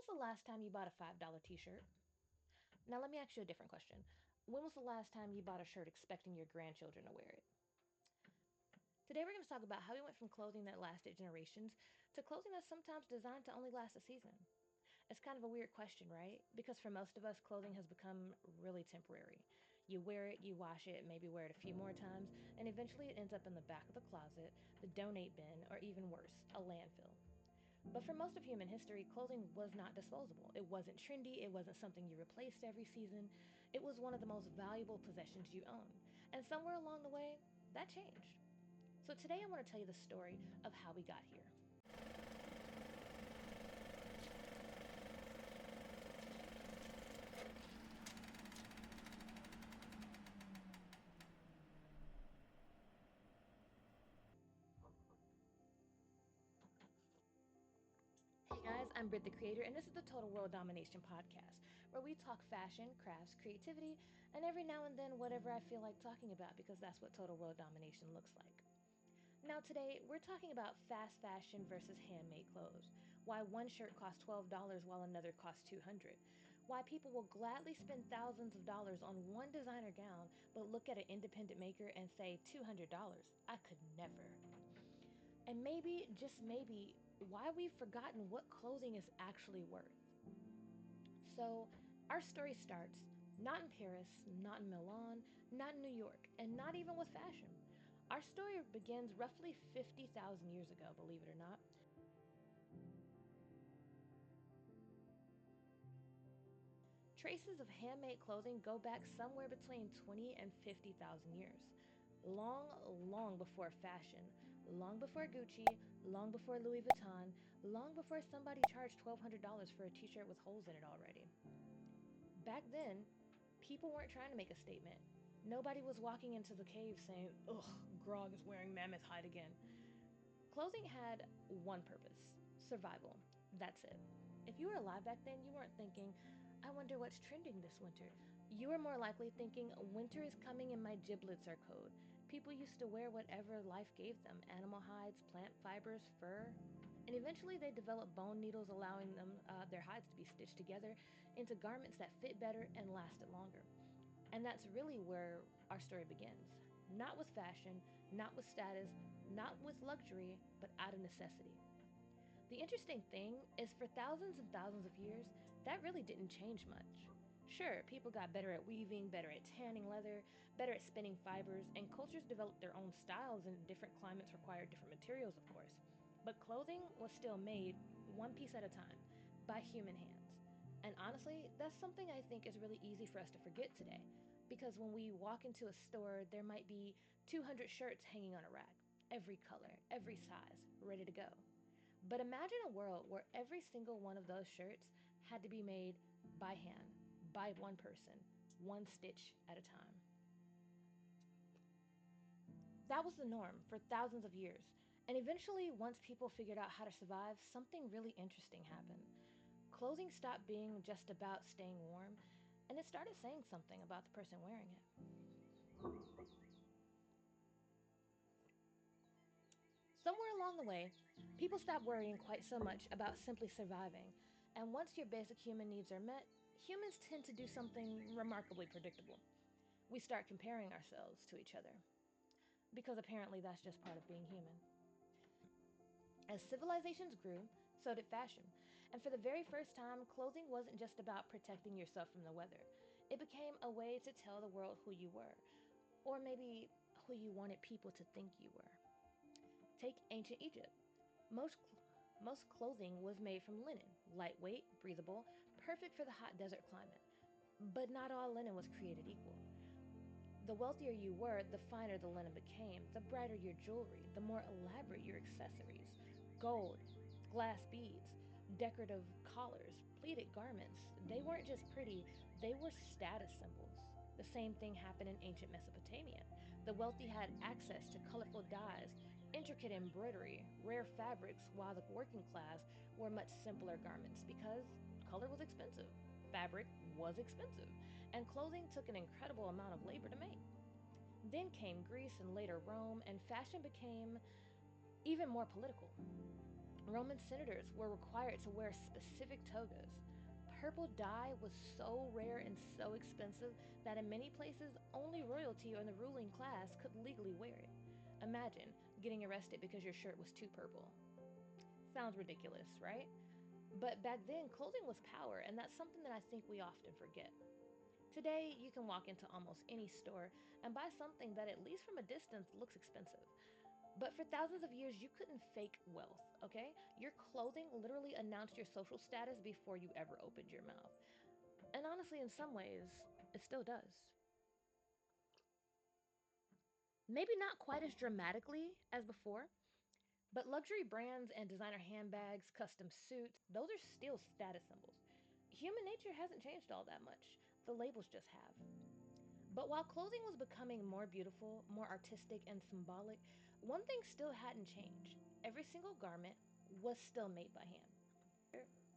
the last time you bought a $5 t-shirt? Now, let me ask you a different question. When was the last time you bought a shirt expecting your grandchildren to wear it? Today, we're going to talk about how we went from clothing that lasted generations to clothing that's sometimes designed to only last a season. It's kind of a weird question, right? Because for most of us, clothing has become really temporary. You wear it, you wash it, maybe wear it a few more times, and eventually it ends up in the back of the closet, the donate bin, or even worse, a landfill. But for most of human history, clothing was not disposable. It wasn't trendy, it wasn't something you replaced every season. It was one of the most valuable possessions you owned. And somewhere along the way, that changed. So today I want to tell you the story of how we got here. Hey guys, I'm Britt the Creator, and this is the Total World Domination podcast, where we talk fashion, crafts, creativity, and every now and then whatever I feel like talking about, because that's what Total World Domination looks like. Now today, we're talking about fast fashion versus handmade clothes, why one shirt costs $12 while another costs $200, why people will gladly spend thousands of dollars on one designer gown, but look at an independent maker and say $200, I could never. And maybe, just maybe, why we've forgotten what clothing is actually worth. So, our story starts not in Paris, not in Milan, not in New York, and not even with fashion. Our story begins roughly 50,000 years ago, believe it or not. Traces of handmade clothing go back somewhere between 20 and 50,000 years. Long, long before fashion, long before Gucci, long before Louis Vuitton, long before somebody charged $1,200 for a t shirt with holes in it already. Back then, people weren't trying to make a statement. Nobody was walking into the cave saying, ugh, Grog is wearing mammoth hide again. Clothing had one purpose: survival. That's it. If you were alive back then, you weren't thinking, I wonder what's trending this winter. You were more likely thinking, winter is coming and my giblets are cold. People used to wear whatever life gave them: animal hides, plant fibers, fur. And eventually they developed bone needles, allowing their hides to be stitched together into garments that fit better and lasted longer. And that's really where our story begins. Not with fashion, not with status, not with luxury, but out of necessity. The interesting thing is, for thousands and thousands of years, that really didn't change much. Sure, people got better at weaving, better at tanning leather, better at spinning fibers, and cultures developed their own styles, and different climates required different materials, of course. But clothing was still made one piece at a time by human hands. And honestly, that's something I think is really easy for us to forget today. Because when we walk into a store, there might be 200 shirts hanging on a rack, every color, every size, ready to go. But imagine a world where every single one of those shirts had to be made by hand, by one person, one stitch at a time. That was the norm for thousands of years. And eventually, once people figured out how to survive, something really interesting happened. Clothing stopped being just about staying warm, and it started saying something about the person wearing it. Somewhere along the way, people stopped worrying quite so much about simply surviving, and once your basic human needs are met, humans tend to do something remarkably predictable. We start comparing ourselves to each other, because apparently that's just part of being human. As civilizations grew, so did fashion, and for the very first time, clothing wasn't just about protecting yourself from the weather. It became a way to tell the world who you were, or maybe who you wanted people to think you were. Take ancient Egypt. Most most clothing was made from linen, lightweight, breathable, perfect for the hot desert climate. But not all linen was created equal. The wealthier you were, the finer the linen became, the brighter your jewelry, the more elaborate your accessories. Gold, glass beads, decorative collars, pleated garments. They weren't just pretty, they were status symbols. The same thing happened in ancient Mesopotamia. The wealthy had access to colorful dyes, intricate embroidery, rare fabrics, while the working class wore much simpler garments because color was expensive, fabric was expensive, and clothing took an incredible amount of labor to make. Then came Greece and later Rome, and fashion became even more political. Roman senators were required to wear specific togas. Purple dye was so rare and so expensive that in many places only royalty or the ruling class could legally wear it. Imagine getting arrested because your shirt was too purple. Sounds ridiculous, right? But back then, clothing was power, and that's something that I think we often forget. Today, you can walk into almost any store and buy something that, at least from a distance, looks expensive. But for thousands of years, you couldn't fake wealth, okay? Your clothing literally announced your social status before you ever opened your mouth. And honestly, in some ways, it still does. Maybe not quite as dramatically as before, but luxury brands and designer handbags, custom suits, those are still status symbols. Human nature hasn't changed all that much. The labels just have. But while clothing was becoming more beautiful, more artistic, and symbolic, one thing still hadn't changed. Every single garment was still made by hand.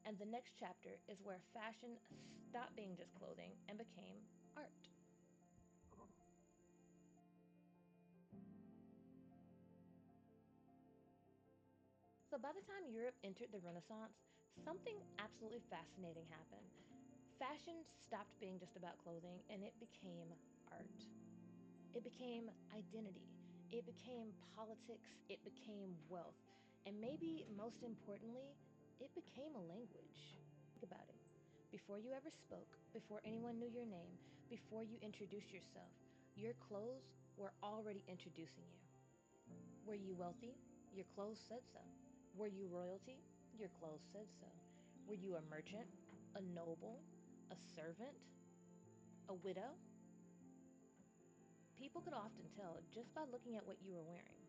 And the next chapter is where fashion stopped being just clothing and became art. So by the time Europe entered the Renaissance, something absolutely fascinating happened. Fashion stopped being just about clothing and it became art. It became identity. It became politics. It became wealth. And maybe most importantly, it became a language. Think about it. Before you ever spoke, before anyone knew your name, before you introduced yourself, your clothes were already introducing you. Were you wealthy? Your clothes said so. Were you royalty? Your clothes said so. Were you a merchant, a noble, a servant, a widow? People could often tell just by looking at what you were wearing.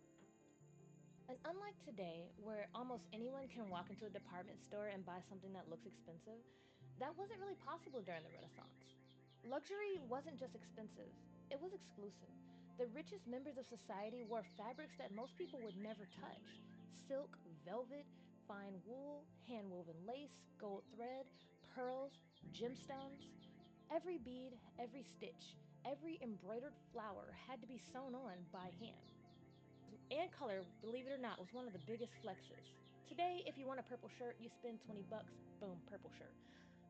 And unlike today, where almost anyone can walk into a department store and buy something that looks expensive, that wasn't really possible during the Renaissance. Luxury wasn't just expensive, it was exclusive. The richest members of society wore fabrics that most people would never touch: silk, velvet, fine wool, hand woven lace, gold thread, pearls, gemstones. Every bead, every stitch, every embroidered flower had to be sewn on by hand. And color, believe it or not, was one of the biggest flexes. Today, if you want a purple shirt, you spend 20 bucks, boom, purple shirt.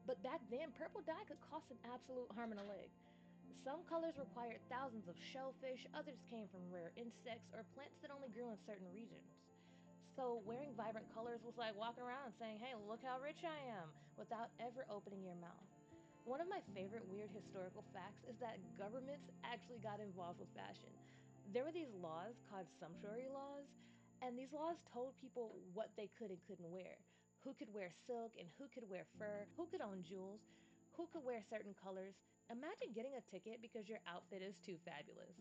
But back then, purple dye could cost an absolute arm and a leg. Some colors required thousands of shellfish, others came from rare insects or plants that only grew in certain regions. So, wearing vibrant colors was like walking around and saying, hey, look how rich I am, without ever opening your mouth. One of my favorite weird historical facts is that governments actually got involved with fashion. There were these laws called sumptuary laws, and these laws told people what they could and couldn't wear. Who could wear silk and who could wear fur, who could own jewels, who could wear certain colors. Imagine getting a ticket because your outfit is too fabulous.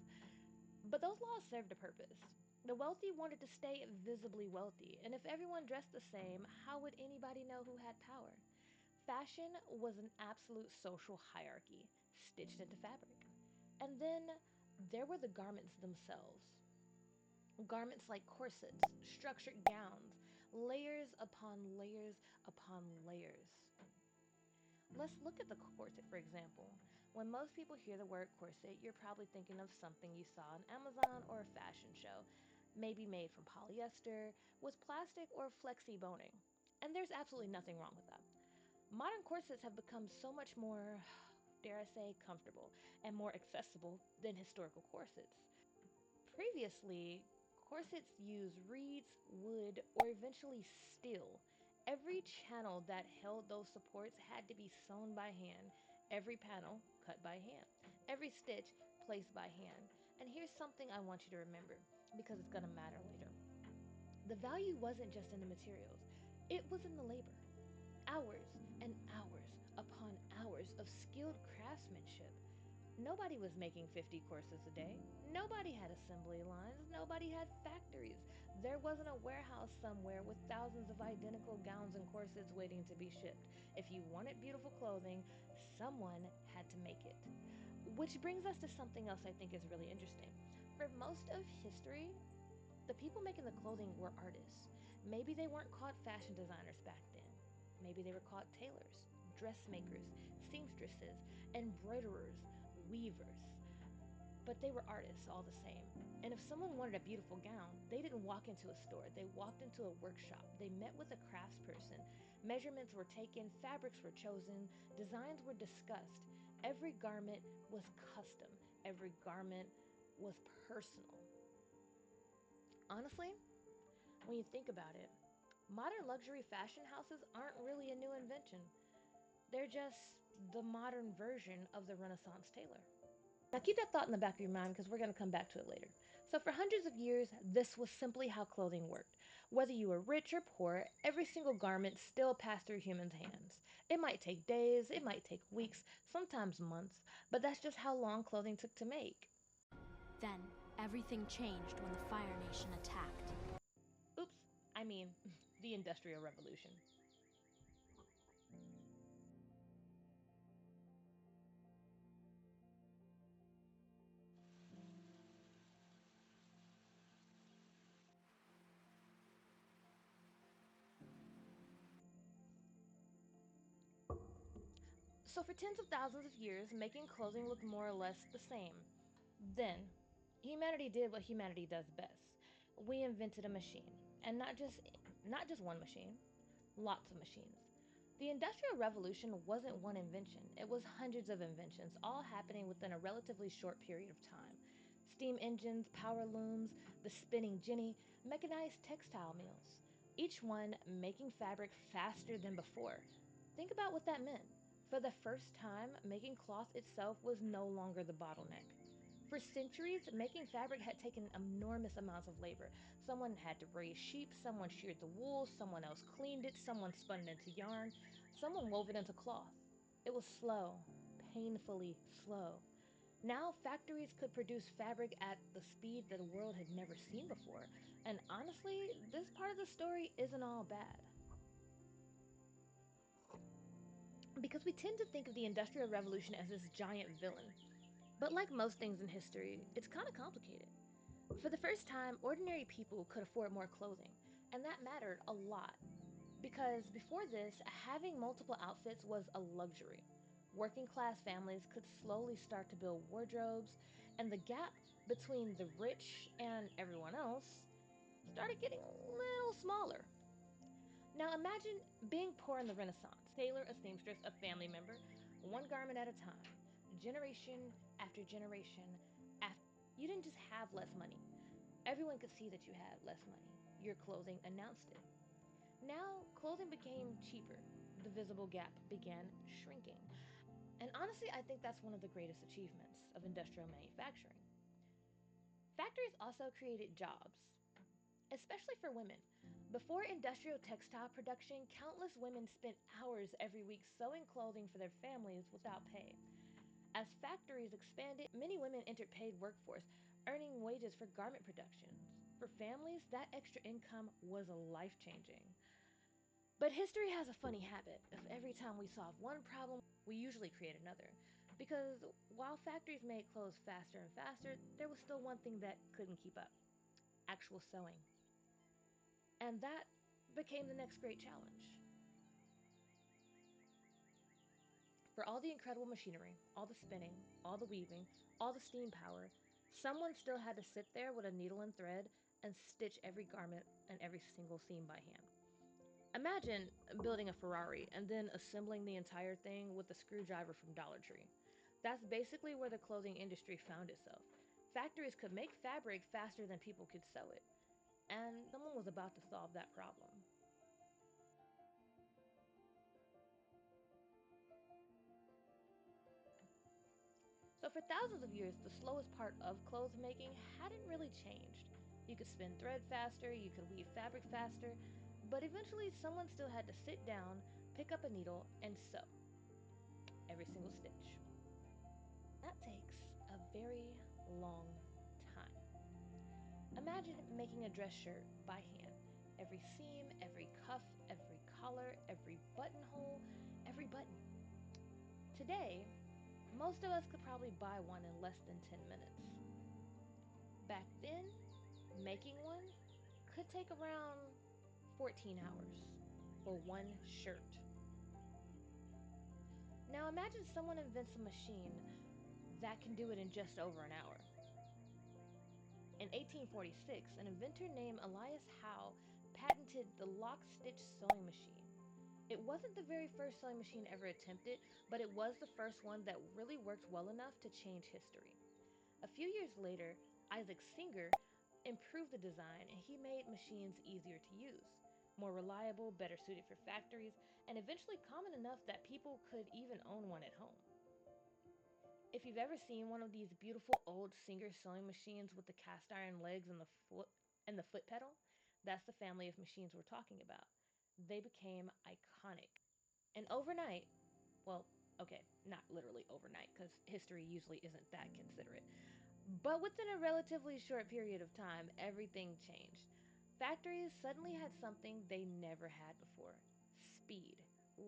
But those laws served a purpose. The wealthy wanted to stay visibly wealthy, and if everyone dressed the same, how would anybody know who had power? Fashion was an absolute social hierarchy stitched into fabric. And then there were the garments themselves. Garments like corsets, structured gowns, layers upon layers upon layers. Let's look at the corset, for example. When most people hear the word corset, you're probably thinking of something you saw on Amazon or a fashion show, maybe made from polyester, with plastic or flexi boning. And there's absolutely nothing wrong with that. Modern corsets have become so much more, dare I say, comfortable and more accessible than historical corsets. Previously, corsets used reeds, wood, or eventually steel. Every channel that held those supports had to be sewn by hand, every panel cut by hand, every stitch placed by hand. And here's something I want you to remember because it's going to matter later. The value wasn't just in the materials, it was in the labor. Hours and hours upon hours of skilled craftsmanship. Nobody was making 50 courses a day. Nobody had assembly lines. Nobody had factories. There wasn't a warehouse somewhere with thousands of identical gowns and corsets waiting to be shipped. If you wanted beautiful clothing, someone had to make it. Which brings us to something else I think is really interesting. For most of history, the people making the clothing were artists. Maybe they weren't called fashion designers back then. Maybe they were called tailors, dressmakers, seamstresses, embroiderers, weavers. but they were artists all the same. And if someone wanted a beautiful gown, they didn't walk into a store, they walked into a workshop. They met with a craftsperson. Measurements were taken, fabrics were chosen, designs were discussed. Every garment was custom, every garment was personal. Honestly, when you think about it, modern luxury fashion houses aren't really a new invention. They're just the modern version of the Renaissance tailor. Now keep that thought in the back of your mind because we're going to come back to it later. So for hundreds of years, this was simply how clothing worked. Whether you were rich or poor, every single garment still passed through humans' hands. It might take days, it might take weeks, sometimes months, but that's just how long clothing took to make. Then, everything changed when the Fire Nation attacked. Oops, I mean, the Industrial Revolution. So for tens of thousands of years, making clothing looked more or less the same. Then, humanity did what humanity does best. We invented a machine, and not just one machine, lots of machines. The Industrial Revolution wasn't one invention. It was hundreds of inventions, all happening within a relatively short period of time. Steam engines, power looms, the spinning jenny, mechanized textile mills. Each one making fabric faster than before. Think about what that meant. For the first time, making cloth itself was no longer the bottleneck. For centuries, making fabric had taken enormous amounts of labor. Someone had to raise sheep, someone sheared the wool, someone else cleaned it, someone spun it into yarn, someone wove it into cloth. It was slow, painfully slow. Now, factories could produce fabric at the speed that the world had never seen before. And honestly, this part of the story isn't all bad. Because we tend to think of the Industrial Revolution as this giant villain. But like most things in history, it's kind of complicated. For the first time, ordinary people could afford more clothing, and that mattered a lot. Because before this, having multiple outfits was a luxury. Working class families could slowly start to build wardrobes, and the gap between the rich and everyone else started getting a little smaller. Now imagine being poor in the Renaissance, tailor, a seamstress, a family member, one garment at a time, generation after generation. After, you didn't just have less money. Everyone could see that you had less money. Your clothing announced it. Now, clothing became cheaper. The visible gap began shrinking. And honestly, I think that's one of the greatest achievements of industrial manufacturing. Factories also created jobs, especially for women. Before industrial textile production, countless women spent hours every week sewing clothing for their families without pay. As factories expanded, many women entered paid workforce, earning wages for garment production. For families, that extra income was life-changing. But history has a funny habit of every time we solve one problem, we usually create another. Because while factories made clothes faster and faster, there was still one thing that couldn't keep up: actual sewing. And that became the next great challenge. For all the incredible machinery, all the spinning, all the weaving, all the steam power, someone still had to sit there with a needle and thread and stitch every garment and every single seam by hand. Imagine building a Ferrari and then assembling the entire thing with a screwdriver from Dollar Tree. That's basically where the clothing industry found itself. Factories could make fabric faster than people could sew it, and someone was about to solve that problem. So for thousands of years, the slowest part of clothes making hadn't really changed. You could spin thread faster, you could weave fabric faster, but eventually someone still had to sit down, pick up a needle, and sew every single stitch. That takes a very long time. Imagine making a dress shirt by hand. Every seam, every cuff, every collar, every buttonhole, every button. Today, most of us could probably buy one in less than 10 minutes. Back then, making one could take around 14 hours for one shirt. Now imagine someone invents a machine that can do it in just over an hour. In 1846, an inventor named Elias Howe patented the lock-stitch sewing machine. It wasn't the very first sewing machine ever attempted, but it was the first one that really worked well enough to change history. A few years later, Isaac Singer improved the design and he made machines easier to use, more reliable, better suited for factories, and eventually common enough that people could even own one at home. If you've ever seen one of these beautiful old Singer sewing machines with the cast iron legs and the foot pedal, that's the family of machines we're talking about. They became iconic. And overnight, well, okay, not literally overnight, because history usually isn't that considerate. But within a relatively short period of time, everything changed. Factories suddenly had something they never had before: speed.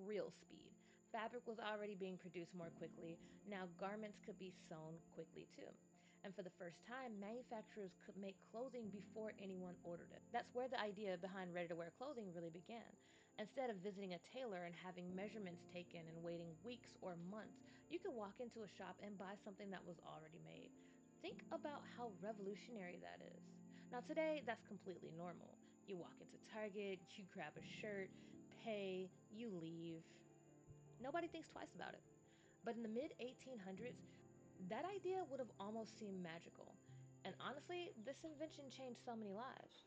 Real speed. Fabric was already being produced more quickly. Now garments could be sewn quickly too. And for the first time, manufacturers could make clothing before anyone ordered it. That's where the idea behind ready to wear clothing really began. Instead of visiting a tailor and having measurements taken and waiting weeks or months, you could walk into a shop and buy something that was already made. Think about how revolutionary that is. Now, today, that's completely normal. You walk into Target, you grab a shirt, pay, you leave. Nobody thinks twice about it. But in the mid 1800s, that idea would have almost seemed magical. And honestly, this invention changed so many lives.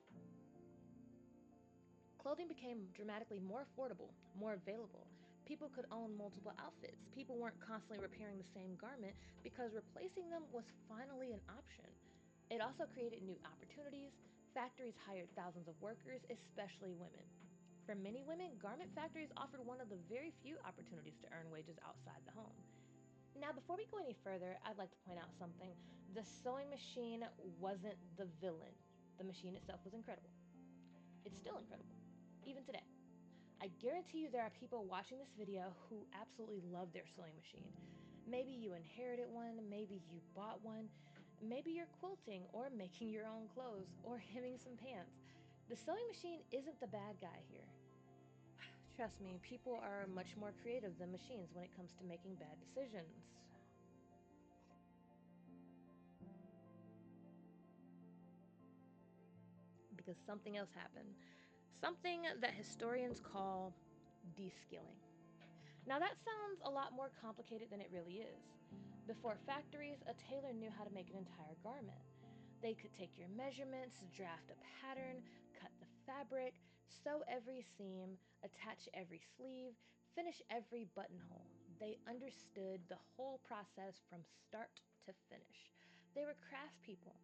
Clothing became dramatically more affordable, more available. People could own multiple outfits. People weren't constantly repairing the same garment because replacing them was finally an option. It also created new opportunities. Factories hired thousands of workers, especially women. For many women, garment factories offered one of the very few opportunities to earn wages outside the home. Now, before we go any further, I'd like to point out something. The sewing machine wasn't the villain. The machine itself was incredible. It's still incredible, even today. I guarantee you there are people watching this video who absolutely love their sewing machine. Maybe you inherited one, maybe you bought one, maybe you're quilting or making your own clothes or hemming some pants. The sewing machine isn't the bad guy here. Trust me, people are much more creative than machines when it comes to making bad decisions. Because something else happened. Something that historians call de-skilling. Now that sounds a lot more complicated than it really is. Before factories, a tailor knew how to make an entire garment. They could take your measurements, draft a pattern, cut the fabric, sew every seam, attach every sleeve, finish every buttonhole. They understood the whole process from start to finish. They were craftspeople.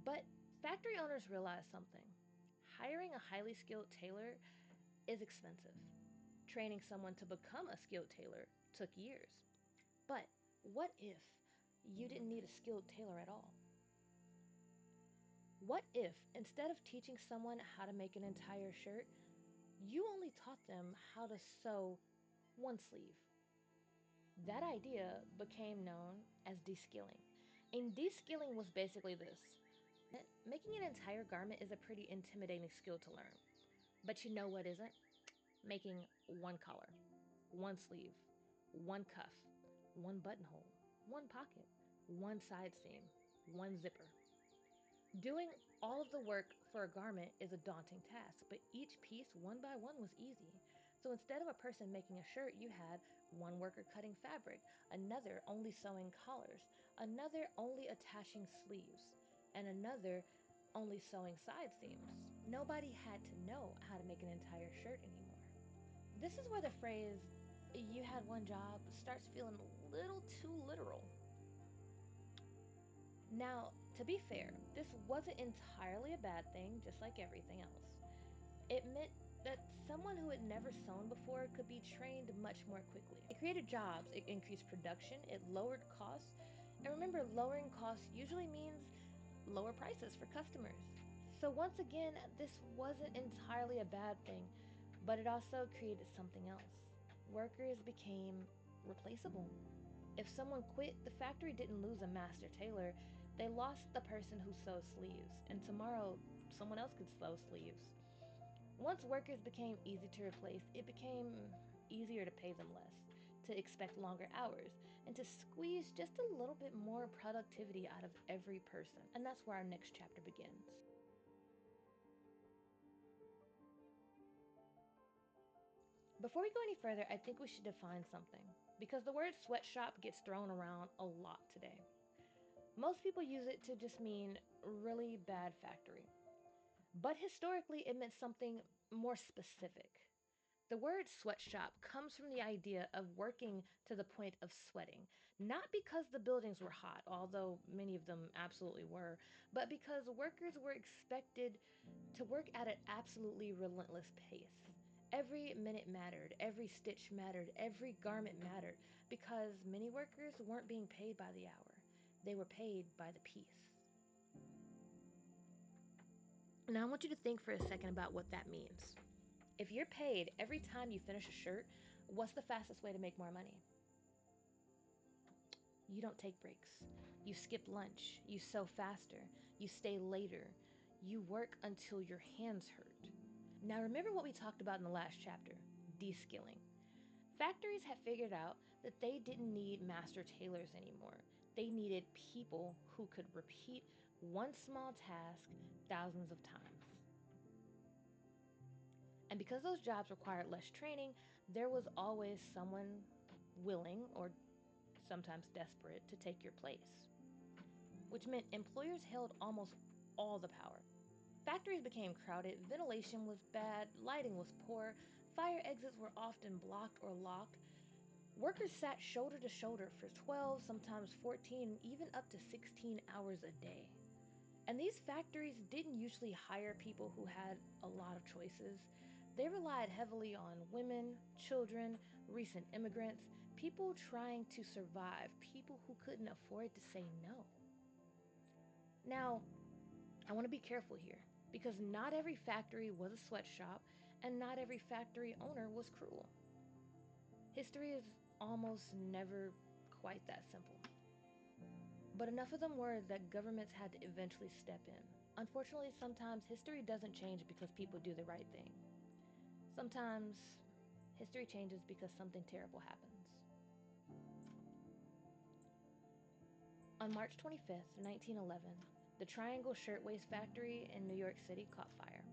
But factory owners realized something. Hiring a highly skilled tailor is expensive. Training someone to become a skilled tailor took years. But what if you didn't need a skilled tailor at all? What if, instead of teaching someone how to make an entire shirt, you only taught them how to sew one sleeve? That idea became known as de-skilling. And de-skilling was basically this. Making an entire garment is a pretty intimidating skill to learn. But you know what isn't? Making one collar, one sleeve, one cuff, one buttonhole, one pocket, one side seam, one zipper. Doing all of the work for a garment is a daunting task, but each piece, one by one, was easy. So instead of a person making a shirt, you had one worker cutting fabric, another only sewing collars, another only attaching sleeves, and another only sewing side seams. Nobody had to know how to make an entire shirt anymore. This is where the phrase, "you had one job," starts feeling a little too literal. Now, to be fair, this wasn't entirely a bad thing, just like everything else. It meant that someone who had never sewn before could be trained much more quickly. It created jobs, it increased production, it lowered costs. And remember, lowering costs usually means lower prices for customers. So once again, this wasn't entirely a bad thing, but it also created something else. Workers became replaceable. If someone quit, the factory didn't lose a master tailor, they lost the person who sewed sleeves, and tomorrow someone else could sew sleeves. Once workers became easy to replace, it became easier to pay them less. to expect longer hours, and to squeeze just a little bit more productivity out of every person. And that's where our next chapter begins. Before we go any further, I think we should define something, because the word sweatshop gets thrown around a lot today. Most people use it to just mean really bad factory, but historically it meant something more specific. The word sweatshop comes from the idea of working to the point of sweating, not because the buildings were hot, although many of them absolutely were, but because workers were expected to work at an absolutely relentless pace. Every minute mattered, every stitch mattered, every garment mattered, because many workers weren't being paid by the hour. They were paid by the piece. Now I want you to think for a second about what that means. If you're paid every time you finish a shirt, what's the fastest way to make more money? You don't take breaks. You skip lunch. You sew faster. You stay later. You work until your hands hurt. Now remember what we talked about in the last chapter, de-skilling. Factories had figured out that they didn't need master tailors anymore. They needed people who could repeat one small task thousands of times. And because those jobs required less training, there was always someone willing, or sometimes desperate, to take your place, which meant employers held almost all the power. Factories became crowded, ventilation was bad, lighting was poor, fire exits were often blocked or locked. Workers sat shoulder to shoulder for 12, sometimes 14, even up to 16 hours a day. And these factories didn't usually hire people who had a lot of choices. They relied heavily on women, children, recent immigrants, people trying to survive, people who couldn't afford to say no. Now, I want to be careful here, because not every factory was a sweatshop, and not every factory owner was cruel. History is almost never quite that simple. But enough of them were that governments had to eventually step in. Unfortunately, sometimes history doesn't change because people do the right thing. Sometimes history changes because something terrible happens. On March 25th, 1911, the Triangle Shirtwaist Factory in New York City caught fire.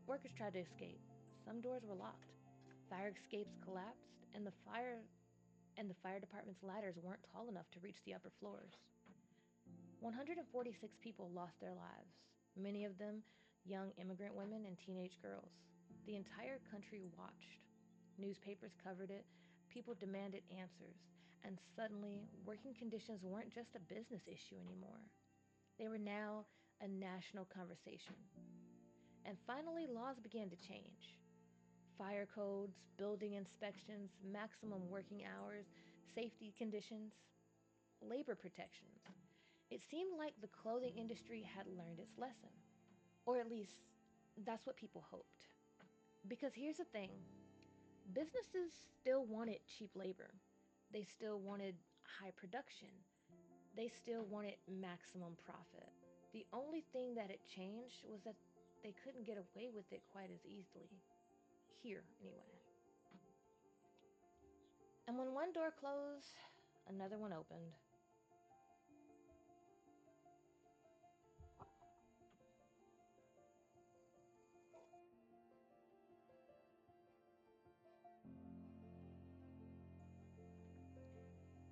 Workers tried to escape. Some doors were locked. Fire escapes collapsed, and the fire department's ladders weren't tall enough to reach the upper floors. 146 people lost their lives, many of them young immigrant women and teenage girls. The entire country watched. Newspapers covered it, people demanded answers, and suddenly, working conditions weren't just a business issue anymore. They were now a national conversation. And finally, laws began to change. Fire codes, building inspections, maximum working hours, safety conditions, labor protections. It seemed like the clothing industry had learned its lesson. Or at least, that's what people hoped. Because here's the thing, businesses still wanted cheap labor. They still wanted high production. They still wanted maximum profit. The only thing that had changed was that they couldn't get away with it quite as easily. Here, anyway. And when one door closed, another one opened.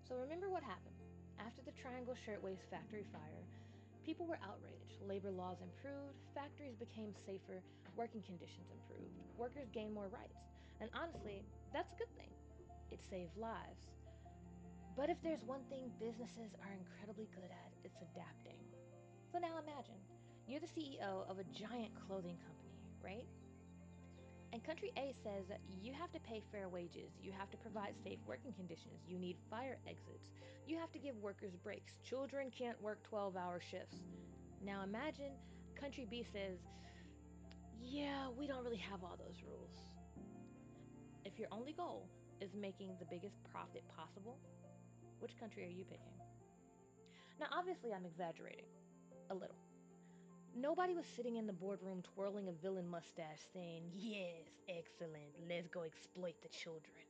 So remember what happened. After the Triangle Shirtwaist Factory fire, people were outraged. Labor laws improved, factories became safer, working conditions improved, workers gained more rights. And honestly, that's a good thing. It saved lives. But if there's one thing businesses are incredibly good at, it's adapting. So now imagine, you're the CEO of a giant clothing company, right? And country A says that you have to pay fair wages, you have to provide safe working conditions, you need fire exits, you have to give workers breaks, children can't work 12-hour shifts. Now imagine country B says, yeah, we don't really have all those rules. If your only goal is making the biggest profit possible, which country are you picking? Now obviously I'm exaggerating, a little. Nobody was sitting in the boardroom twirling a villain mustache saying, yes, excellent, let's go exploit the children.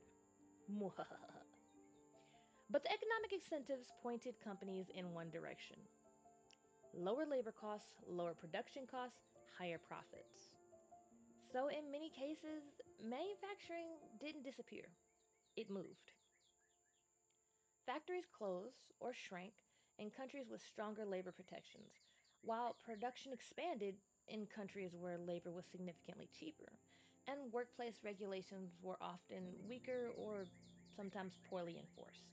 But the economic incentives pointed companies in one direction: lower labor costs, lower production costs, higher profits. So, in many cases, manufacturing didn't disappear, it moved. Factories closed or shrank in countries with stronger labor protections, while production expanded in countries where labor was significantly cheaper, and workplace regulations were often weaker or sometimes poorly enforced.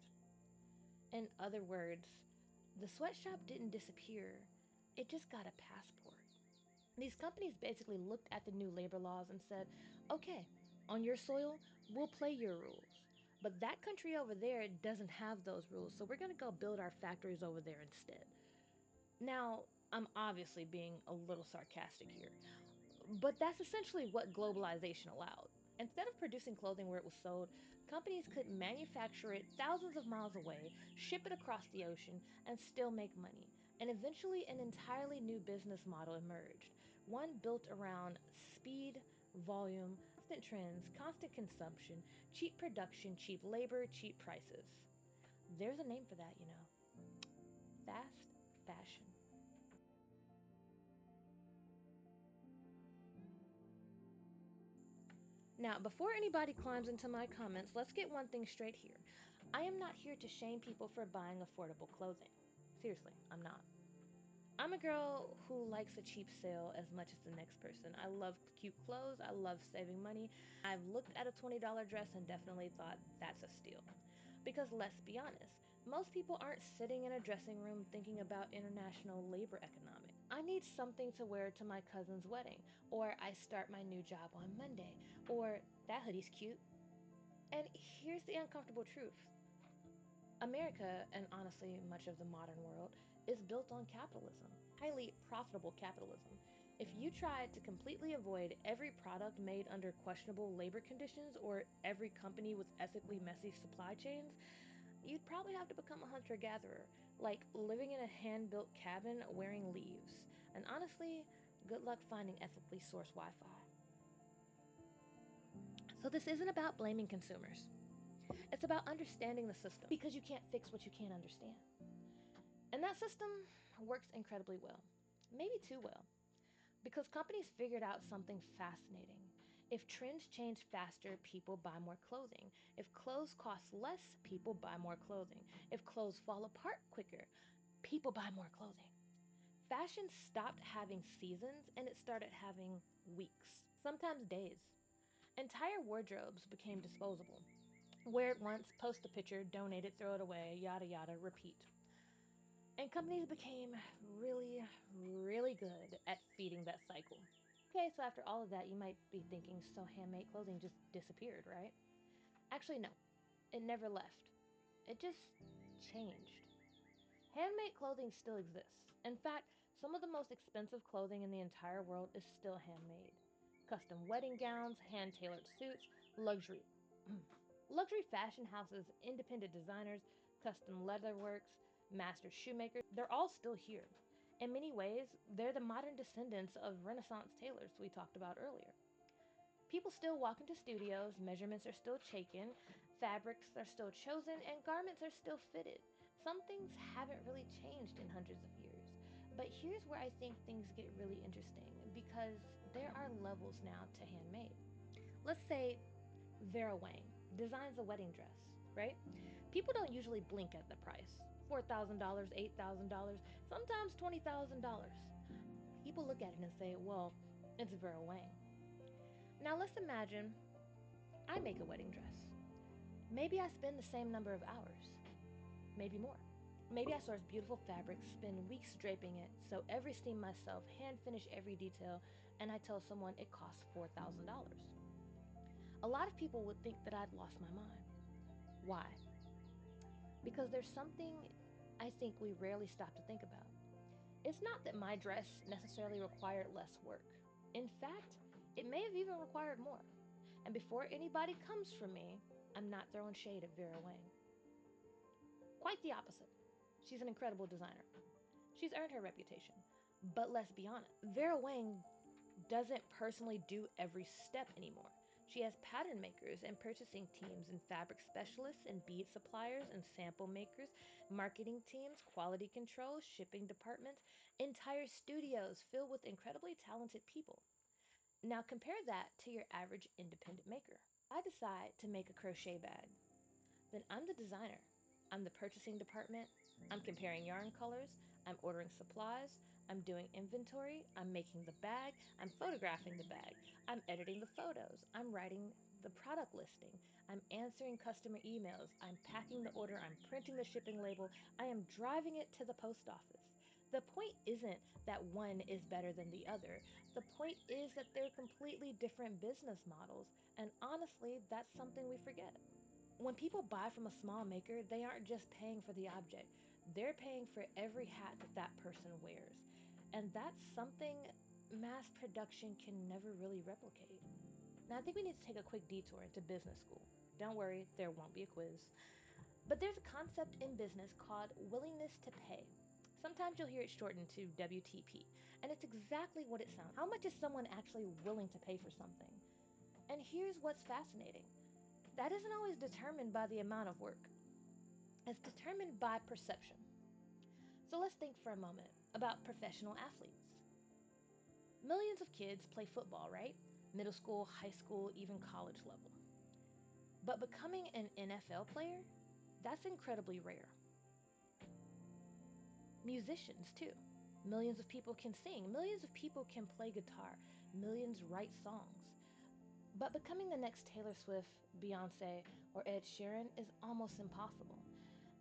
In other words, the sweatshop didn't disappear, it just got a passport. These companies basically looked at the new labor laws and said, okay, on your soil, we'll play your rules. But that country over there doesn't have those rules, so we're going to go build our factories over there instead. Now, I'm obviously being a little sarcastic here, but that's essentially what globalization allowed. Instead of producing clothing where it was sold, companies could manufacture it thousands of miles away, ship it across the ocean, and still make money. And eventually, an entirely new business model emerged, one built around speed, volume, constant trends, constant consumption, cheap production, cheap labor, cheap prices. There's a name for that, you know: fast fashion. Now, before anybody climbs into my comments, let's get one thing straight here. I am not here to shame people for buying affordable clothing. Seriously, I'm not. I'm a girl who likes a cheap sale as much as the next person. I love cute clothes, I love saving money. I've looked at a $20 dress and definitely thought that's a steal. Because let's be honest, most people aren't sitting in a dressing room thinking about international labor economics. I need something to wear to my cousin's wedding, or I start my new job on Monday, or that hoodie's cute. And here's the uncomfortable truth: America, and honestly much of the modern world, is built on capitalism, highly profitable capitalism. If you tried to completely avoid every product made under questionable labor conditions or every company with ethically messy supply chains, you'd probably have to become a hunter gatherer, like living in a hand built cabin wearing leaves. And honestly, good luck finding ethically sourced Wi Fi. So, this isn't about blaming consumers, it's about understanding the system, because you can't fix what you can't understand. And that system works incredibly well, maybe too well, because companies figured out something fascinating. If trends change faster, people buy more clothing. If clothes cost less, people buy more clothing. If clothes fall apart quicker, people buy more clothing. Fashion stopped having seasons and it started having weeks, sometimes days. Entire wardrobes became disposable. Wear it once, post a picture, donate it, throw it away, yada yada, repeat. And companies became really, really good at feeding that cycle. Okay, so after all of that, you might be thinking, so handmade clothing just disappeared, right? Actually, no, it never left. It just changed. Handmade clothing still exists. In fact, some of the most expensive clothing in the entire world is still handmade. Custom wedding gowns, hand tailored suits, luxury. Luxury fashion houses, independent designers, custom leatherworks, master shoemakers, they're all still here. In many ways, they're the modern descendants of Renaissance tailors we talked about earlier. People still walk into studios, measurements are still taken, fabrics are still chosen, and garments are still fitted. Some things haven't really changed in hundreds of years. But here's where I think things get really interesting, because there are levels now to handmade. Let's say Vera Wang designs a wedding dress, right? People don't usually blink at the price: $4,000, $8,000, sometimes $20,000. People look at it and say, well, it's Vera Wang. Now let's imagine I make a wedding dress. Maybe I spend the same number of hours, maybe more. Maybe I source beautiful fabrics, spend weeks draping it, sew every seam myself, hand finish every detail, and I tell someone it costs $4,000. A lot of people would think that I'd lost my mind. Why? Because there's something I think we rarely stop to think about. It's not that my dress necessarily required less work. In fact, it may have even required more. And before anybody comes for me, I'm not throwing shade at Vera Wang. Quite the opposite. She's an incredible designer. She's earned her reputation. But let's be honest, Vera Wang doesn't personally do every step anymore. She has pattern makers and purchasing teams and fabric specialists and bead suppliers and sample makers, marketing teams, quality control, shipping departments, entire studios filled with incredibly talented people. Now compare that to your average independent maker. I decide to make a crochet bag. Then I'm the designer. I'm the purchasing department. I'm comparing yarn colors. I'm ordering supplies. I'm doing inventory. I'm making the bag. I'm photographing the bag. I'm editing the photos. I'm writing the product listing. I'm answering customer emails. I'm packing the order. I'm printing the shipping label. I am driving it to the post office. The point isn't that one is better than the other. The point is that they're completely different business models. And honestly, that's something we forget. When people buy from a small maker, they aren't just paying for the object, they're paying for every hat that that person wears. And that's something mass production can never really replicate. Now, I think we need to take a quick detour into business school. Don't worry, there won't be a quiz. But there's a concept in business called willingness to pay. Sometimes you'll hear it shortened to WTP, and it's exactly what it sounds. How much is someone actually willing to pay for something? And here's what's fascinating. That isn't always determined by the amount of work. It's determined by perception. So let's think for a moment about professional athletes. Millions of kids play football, right? Middle school, high school, even college level. But becoming an NFL player, that's incredibly rare. Musicians, too. Millions of people can sing, millions of people can play guitar, millions write songs. But becoming the next Taylor Swift, Beyonce, or Ed Sheeran is almost impossible.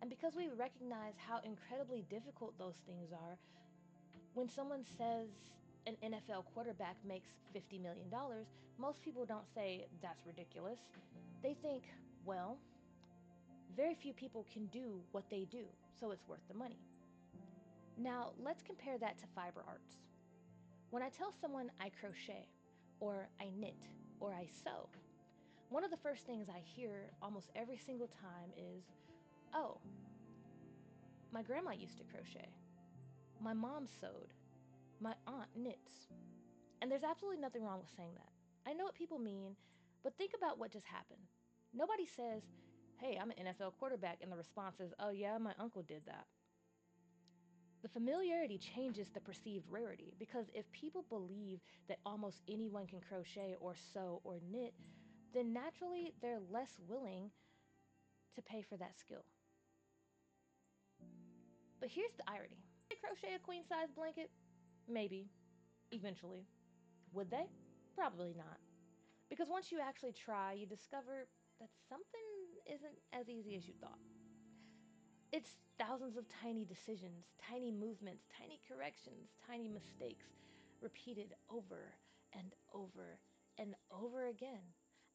And because we recognize how incredibly difficult those things are, when someone says an NFL quarterback makes $50 million, most people don't say that's ridiculous. They think, well, very few people can do what they do, so it's worth the money. Now, let's compare that to fiber arts. When I tell someone I crochet, or I knit, or I sew, one of the first things I hear almost every single time is, oh, my grandma used to crochet. My mom sewed. My aunt knits. And there's absolutely nothing wrong with saying that. I know what people mean, but think about what just happened. Nobody says, hey, I'm an NFL quarterback, and the response is, oh yeah, my uncle did that. The familiarity changes the perceived rarity, because if people believe that almost anyone can crochet or sew or knit, then naturally they're less willing to pay for that skill. But here's the irony. Would they crochet a queen size blanket? Maybe, eventually. Would they? Probably not. Because once you actually try, you discover that something isn't as easy as you thought. It's thousands of tiny decisions, tiny movements, tiny corrections, tiny mistakes, repeated over and over and over again.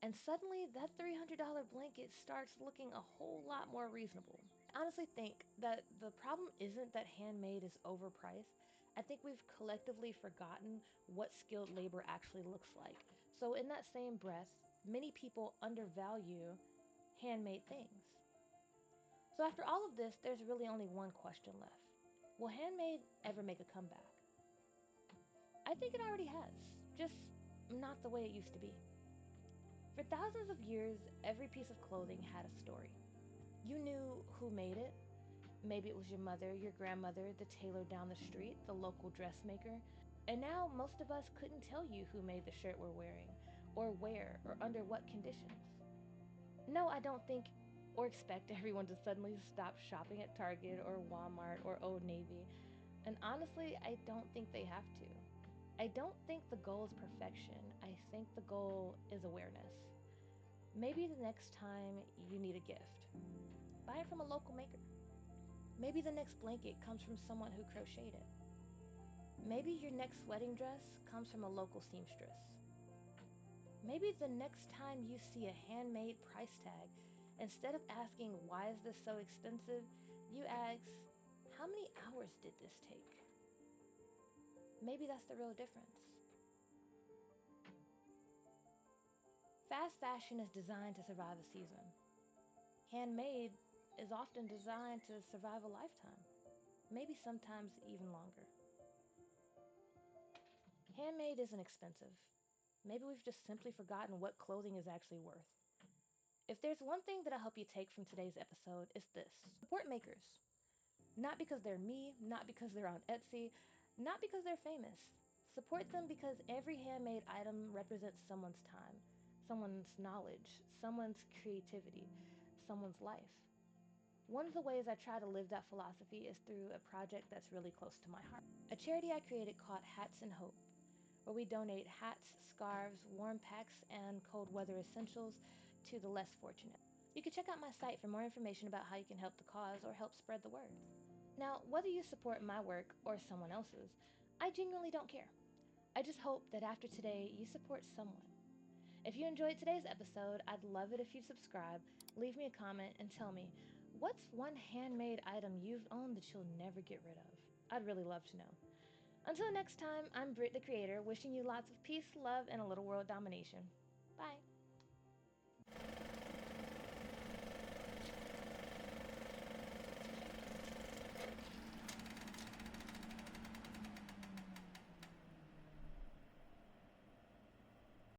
And suddenly, that $300 blanket starts looking a whole lot more reasonable. I honestly think that the problem isn't that handmade is overpriced. I think we've collectively forgotten what skilled labor actually looks like. So, in that same breath, many people undervalue handmade things. So after all of this, there's really only one question left. Will handmade ever make a comeback? I think it already has, just not the way it used to be. For thousands of years, every piece of clothing had a story. You knew who made it. Maybe it was your mother, your grandmother, the tailor down the street, the local dressmaker. And now most of us couldn't tell you who made the shirt we're wearing, or where, or under what conditions. No, I don't think or expect everyone to suddenly stop shopping at Target or Walmart or Old Navy. And honestly, I don't think they have to. I don't think the goal is perfection. I think the goal is awareness. Maybe the next time you need a gift, buy it from a local maker. Maybe the next blanket comes from someone who crocheted it. Maybe your next wedding dress comes from a local seamstress. Maybe the next time you see a handmade price tag, instead of asking, why is this so expensive, you ask, how many hours did this take? Maybe that's the real difference. Fast fashion is designed to survive a season. Handmade is often designed to survive a lifetime, maybe sometimes even longer. Handmade isn't expensive. Maybe we've just simply forgotten what clothing is actually worth. If there's one thing that I hope you take from today's episode, it's this: support makers. Not because they're me, not because they're on Etsy, not because they're famous. Support them because every handmade item represents someone's time, someone's knowledge, someone's creativity, someone's life. One of the ways I try to live that philosophy is through a project that's really close to my heart. A charity I created called Hats and Hope, where we donate hats, scarves, warm packs, and cold weather essentials to the less fortunate. You can check out my site for more information about how you can help the cause or help spread the word. Now, whether you support my work or someone else's, I genuinely don't care. I just hope that after today, you support someone. If you enjoyed today's episode, I'd love it if you'd subscribe, leave me a comment, and tell me, what's one handmade item you've owned that you'll never get rid of? I'd really love to know. Until next time, I'm Britt the Creator, wishing you lots of peace, love, and a little world domination. Bye.